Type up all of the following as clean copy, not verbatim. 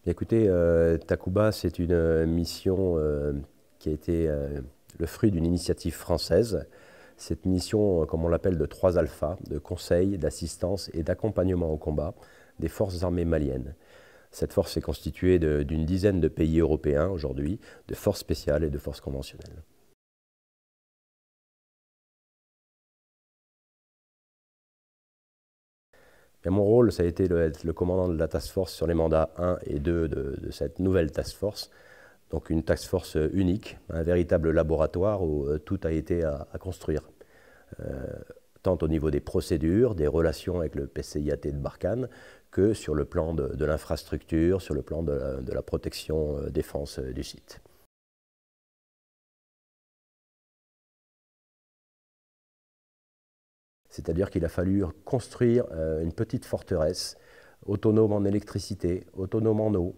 Écoutez, Takuba, c'est une mission qui a été le fruit d'une initiative française. Cette mission, comme on l'appelle, de 3 alphas, de conseil, d'assistance et d'accompagnement au combat des forces armées maliennes. Cette force est constituée d'une dizaine de pays européens aujourd'hui, de forces spéciales et de forces conventionnelles. Et mon rôle, ça a été d'être le commandant de la task force sur les mandats 1 et 2 de cette nouvelle task force. Donc une task force unique, un véritable laboratoire où tout a été à construire. Tant au niveau des procédures, des relations avec le PCIAT de Barkhane, que sur le plan de l'infrastructure, sur le plan de la protection défense du site. C'est-à-dire qu'il a fallu construire une petite forteresse autonome en électricité, autonome en eau,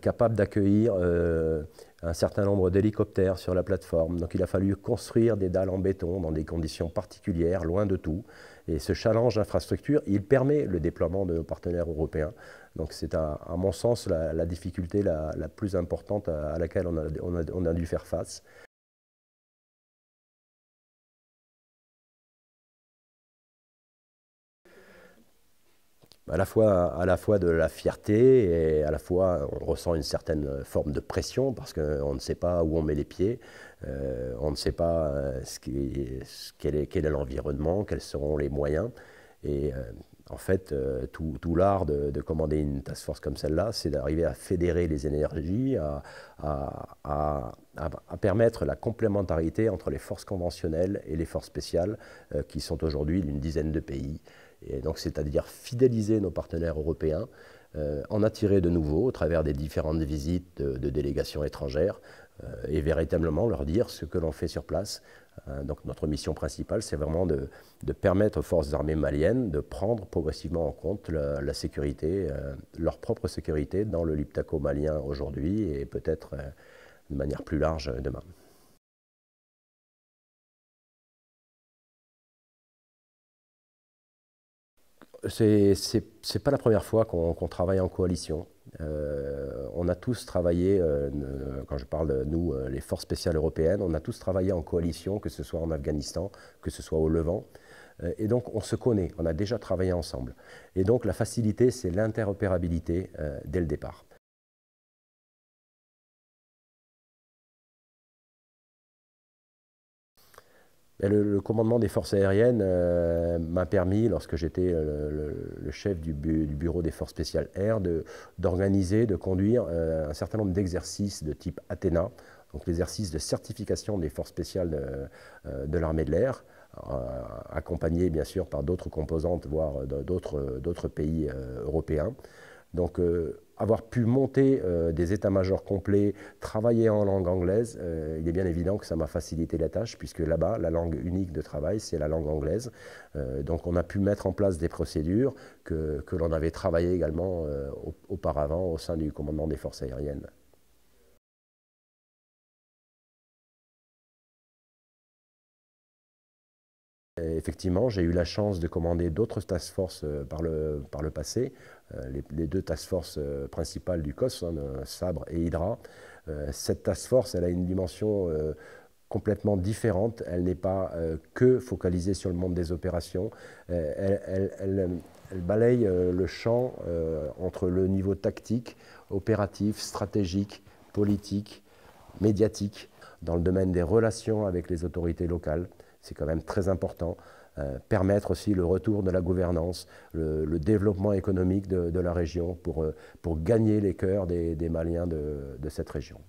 capable d'accueillir un certain nombre d'hélicoptères sur la plateforme. Donc il a fallu construire des dalles en béton dans des conditions particulières, loin de tout. Et ce challenge d'infrastructure, il permet le déploiement de nos partenaires européens. Donc c'est à mon sens la difficulté la plus importante à laquelle on a dû faire face. À la fois de la fierté et à la fois on ressent une certaine forme de pression parce qu'on ne sait pas où on met les pieds, on ne sait pas quel est l'environnement, quels seront les moyens. Et en fait, tout l'art de commander une task force comme celle-là, c'est d'arriver à fédérer les énergies, à permettre la complémentarité entre les forces conventionnelles et les forces spéciales qui sont aujourd'hui d'une dizaine de pays. Et donc, c'est-à-dire fidéliser nos partenaires européens, en attirer de nouveaux au travers des différentes visites de délégations étrangères et véritablement leur dire ce que l'on fait sur place. Donc notre mission principale, c'est vraiment de permettre aux forces armées maliennes de prendre progressivement en compte la sécurité, leur propre sécurité dans le Liptako malien aujourd'hui et peut-être de manière plus large demain. C'est pas la première fois qu'on travaille en coalition. On a tous travaillé, quand je parle de nous, les forces spéciales européennes, on a tous travaillé en coalition, que ce soit en Afghanistan, que ce soit au Levant. Et donc on se connaît, on a déjà travaillé ensemble. Et donc la facilité, c'est l'interopérabilité dès le départ. Et le commandement des forces aériennes m'a permis, lorsque j'étais le chef du bureau des forces spéciales air, d'organiser, de conduire un certain nombre d'exercices de type Athéna, donc l'exercice de certification des forces spéciales de l'armée de l'air, accompagné bien sûr par d'autres composantes, voire d'autres pays européens. Donc avoir pu monter des états-majors complets, travailler en langue anglaise, il est bien évident que ça m'a facilité la tâche, puisque là-bas, la langue unique de travail, c'est la langue anglaise. Donc on a pu mettre en place des procédures que l'on avait travaillées également auparavant au sein du commandement des forces aériennes. Et effectivement, j'ai eu la chance de commander d'autres task forces par le passé, les 2 task forces principales du COS, hein, Sabre et Hydra. Cette task force, elle a une dimension complètement différente. Elle n'est pas que focalisée sur le monde des opérations. Elle balaye le champ entre le niveau tactique, opératif, stratégique, politique, médiatique, dans le domaine des relations avec les autorités locales. C'est quand même très important. Permettre aussi le retour de la gouvernance, le développement économique de la région pour gagner les cœurs des Maliens de cette région.